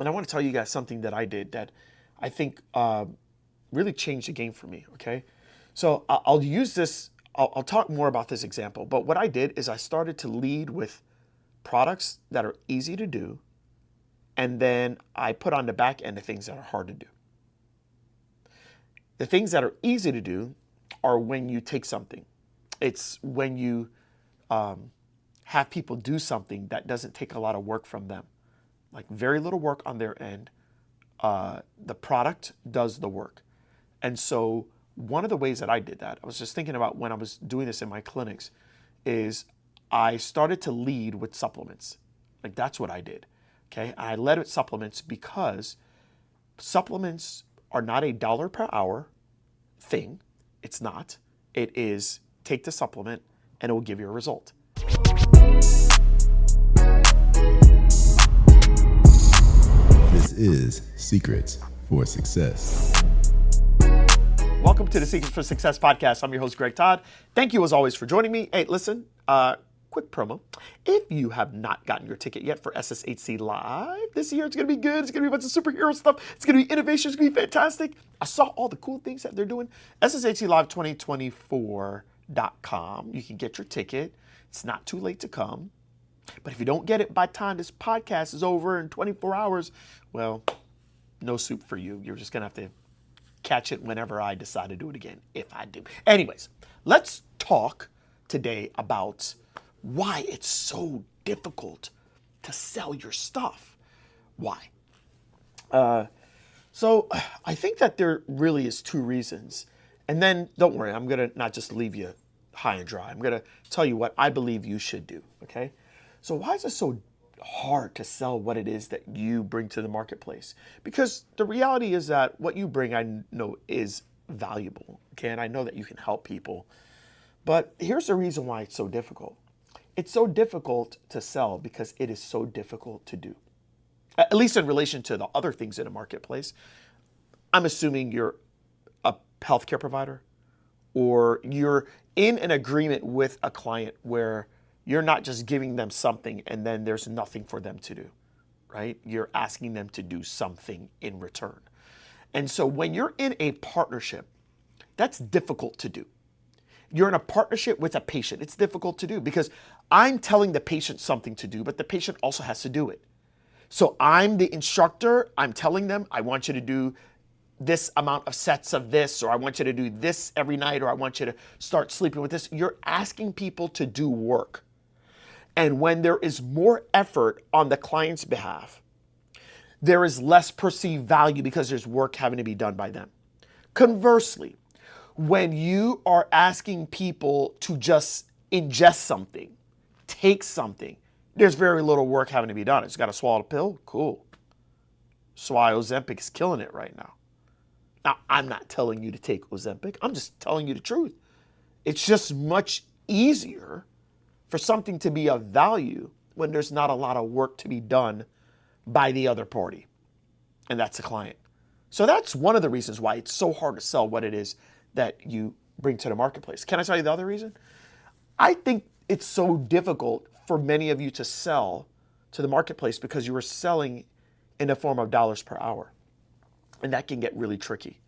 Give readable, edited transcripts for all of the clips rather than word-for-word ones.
And I want to tell you guys something that I did that I think really changed the game for me, okay? So I'll use this, I'll talk more about this example, but what I did is I started to lead with products that are easy to do, and then I put on the back end the things that are hard to do. The things that are easy to do are when you take something. It's when you have people do something that doesn't take a lot of work from them, like very little work on their end. The product does the work. And so one of the ways that I did that, I was just thinking about when I was doing this in my clinics, is I started to lead with supplements. Like that's what I did. Okay. I led with supplements because supplements are not a dollar per hour thing. It's not. It is take the supplement and it will give you a result. This is Secrets for Success. Welcome to the Secrets for Success podcast. I'm your host, Greg Todd. Thank you as always for joining me. Hey, listen, quick promo. If you have not gotten your ticket yet for SSHC Live this year, it's going to be good. It's going to be a bunch of superhero stuff. It's going to be innovation. It's going to be fantastic. I saw all the cool things that they're doing. SSHCLive2024.com. You can get your ticket. It's not too late to come. But if you don't get it by the time this podcast is over in 24 hours, well, no soup for you. You're just going to have to catch it whenever I decide to do it again, if I do. Anyways, let's talk today about why it's so difficult to sell your stuff. Why? So I think that there really is two reasons. And then don't worry, I'm going to not just leave you high and dry. I'm going to tell you what I believe you should do, okay? So why is it so hard to sell what it is that you bring to the marketplace? Because the reality is that what you bring, I know, is valuable, okay? And I know that you can help people. But here's the reason why it's so difficult. It's so difficult to sell because it is so difficult to do. At least in relation to the other things in the marketplace. I'm assuming you're a healthcare provider or you're in an agreement with a client where you're not just giving them something and then there's nothing for them to do, right? You're asking them to do something in return. And so when you're in a partnership, that's difficult to do. You're in a partnership with a patient. It's difficult to do because I'm telling the patient something to do, but the patient also has to do it. So I'm the instructor. I'm telling them, I want you to do this amount of sets of this, or I want you to do this every night, or I want you to start sleeping with this. You're asking people to do work. And when there is more effort on the client's behalf, there is less perceived value because there's work having to be done by them. Conversely, when you are asking people to just ingest something, take something, there's very little work having to be done. It's got to swallow a pill? Cool. So why Ozempic is killing it right now. Now, I'm not telling you to take Ozempic. I'm just telling you the truth. It's just much easier for something to be of value when there's not a lot of work to be done by the other party. And that's the client. So that's one of the reasons why it's so hard to sell what it is that you bring to the marketplace. Can I tell you the other reason? I think it's so difficult for many of you to sell to the marketplace because you are selling in the form of dollars per hour. And that can get really tricky.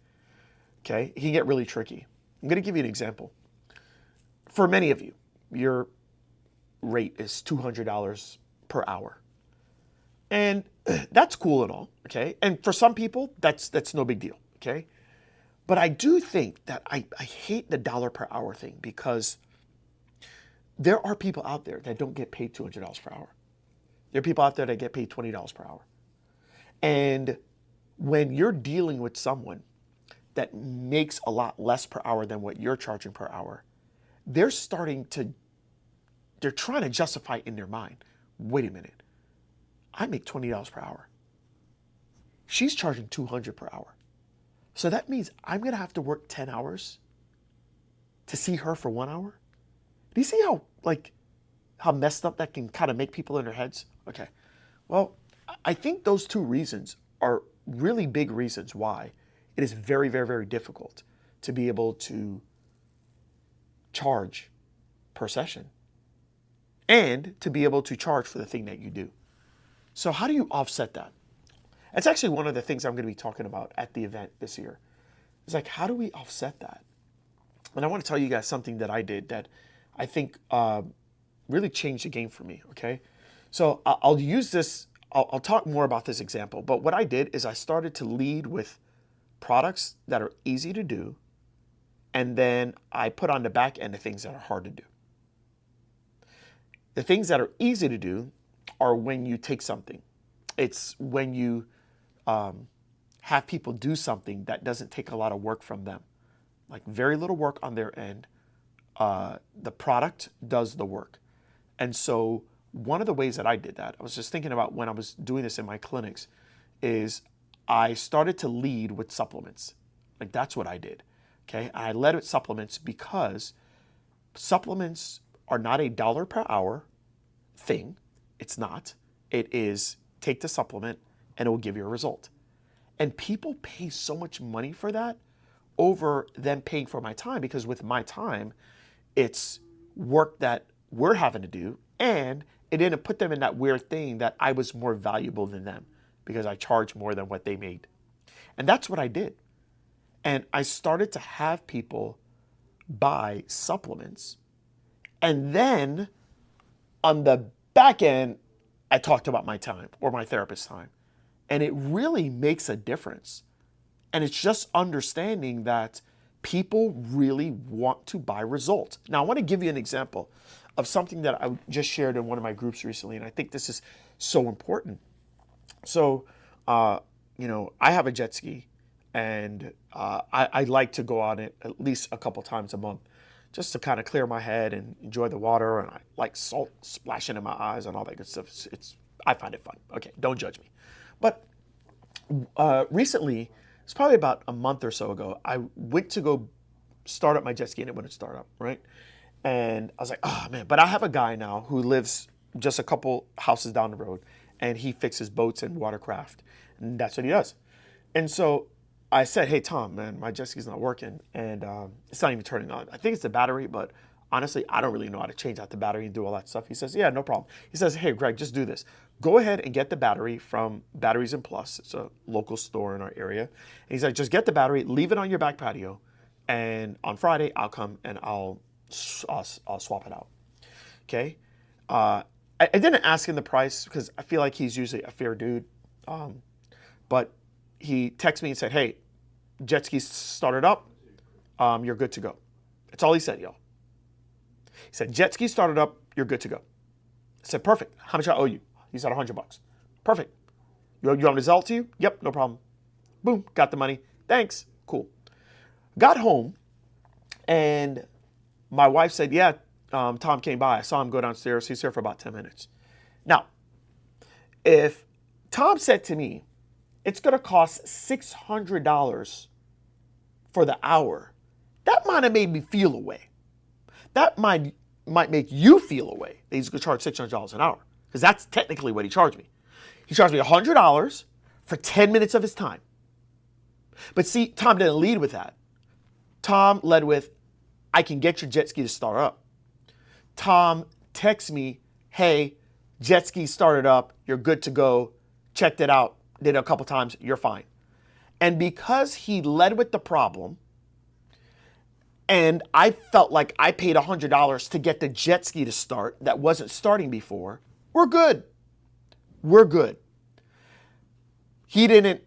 Okay? It can get really tricky. I'm going to give you an example. For many of you, your rate is $200 per hour. And that's cool and all, okay? And for some people, that's no big deal, okay? But I do think that I hate the dollar per hour thing because there are people out there that don't get paid $200 per hour. There are people out there that get paid $20 per hour. And when you're dealing with someone that makes a lot less per hour than what you're charging per hour, they're trying to justify in their mind, wait a minute, I make $20 per hour. She's charging $200 per hour. So that means I'm going to have to work 10 hours to see her for 1 hour? Do you see how messed up that can kind of make people in their heads? Okay. Well, I think those two reasons are really big reasons why it is very, very, very difficult to be able to charge per session and to be able to charge for the thing that you do. So how do you offset that? That's actually one of the things I'm going to be talking about at the event this year. It's like, how do we offset that? And I want to tell you guys something that I did that I think really changed the game for me, okay? So I'll use this, I'll talk more about this example, but what I did is I started to lead with products that are easy to do, and then I put on the back end the things that are hard to do. The things that are easy to do are when you take something. It's when you have people do something that doesn't take a lot of work from them. Like very little work on their end. The product does the work. And so one of the ways that I did that, I was just thinking about when I was doing this in my clinics, is I started to lead with supplements. Like that's what I did. Okay. I led with supplements because supplements are not a dollar per hour thing. It's not. It is take the supplement and it will give you a result. And people pay so much money for that over them paying for my time, because with my time, it's work that we're having to do, and it didn't put them in that weird thing that I was more valuable than them because I charged more than what they made. And that's what I did. And I started to have people buy supplements. And then on the back end, I talked about my time or my therapist's time. And it really makes a difference. And it's just understanding that people really want to buy results. Now, I want to give you an example of something that I just shared in one of my groups recently. And I think this is so important. So, I have a jet ski, and I like to go on it at least a couple times a month just to kind of clear my head and enjoy the water. And I like salt splashing in my eyes and all that good stuff. I find it fun. Okay, don't judge me. But recently, it's probably about a month or so ago, I went to go start up my jet ski and it wouldn't start up, right? And I was like, oh man, but I have a guy now who lives just a couple houses down the road, and he fixes boats and watercraft, and that's what he does. And so I said, hey, Tom, man, my jet ski's not working, and it's not even turning on. I think it's the battery, but honestly, I don't really know how to change out the battery and do all that stuff. He says, yeah, no problem. He says, hey, Greg, just do this. Go ahead and get the battery from Batteries and Plus. It's a local store in our area. And he's like, just get the battery, leave it on your back patio, and on Friday, I'll come and I'll swap it out. Okay? I didn't ask him the price because I feel like he's usually a fair dude. But he texted me and said, hey, jet ski started up. You're good to go. That's all he said, y'all. He said, jet ski started up. You're good to go. I said, perfect. How much I owe you? He said, $100. Perfect. You want me to sell it to you? Yep, no problem. Boom, got the money. Thanks. Cool. Got home, and my wife said, yeah, Tom came by. I saw him go downstairs. He's here for about 10 minutes. Now, if Tom said to me, it's going to cost $600 for the hour, that might have made me feel a way. That might make you feel a way that he's going to charge $600 an hour, because that's technically what he charged me. He charged me $100 for 10 minutes of his time. But see, Tom didn't lead with that. Tom led with, I can get your jet ski to start up. Tom texts me, hey, jet ski started up. You're good to go. Checked it out. Did it a couple times. You're fine. And because he led with the problem, and I felt like I paid $100 to get the jet ski to start that wasn't starting before, we're good. We're good. He didn't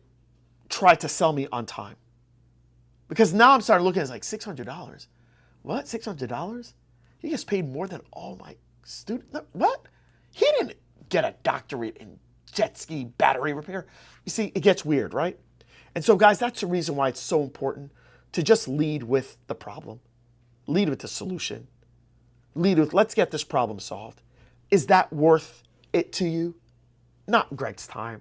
try to sell me on time. Because now I'm starting looking at it like $600. What? $600? He gets paid more than all my students. What? He didn't get a doctorate in jet ski battery repair. You see, it gets weird, right? And so, guys, that's the reason why it's so important to just lead with the problem. Lead with the solution. Lead with, let's get this problem solved. Is that worth it to you? Not Greg's time.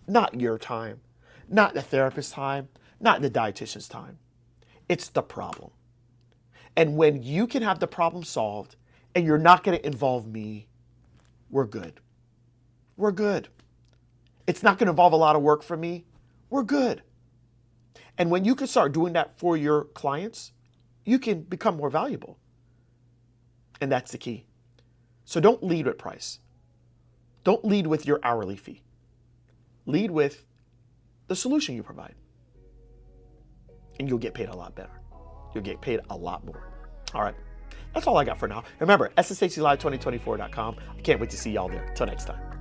Not your time. Not the therapist's time. Not the dietitian's time. It's the problem. And when you can have the problem solved and you're not going to involve me, we're good. We're good. It's not going to involve a lot of work for me. We're good. And when you can start doing that for your clients, you can become more valuable. And that's the key. So don't lead with price. Don't lead with your hourly fee. Lead with, the solution you provide. And you'll get paid a lot better. You'll get paid a lot more. All right. That's all I got for now. Remember, sshlive2024.com. I can't wait to see y'all there. Till next time.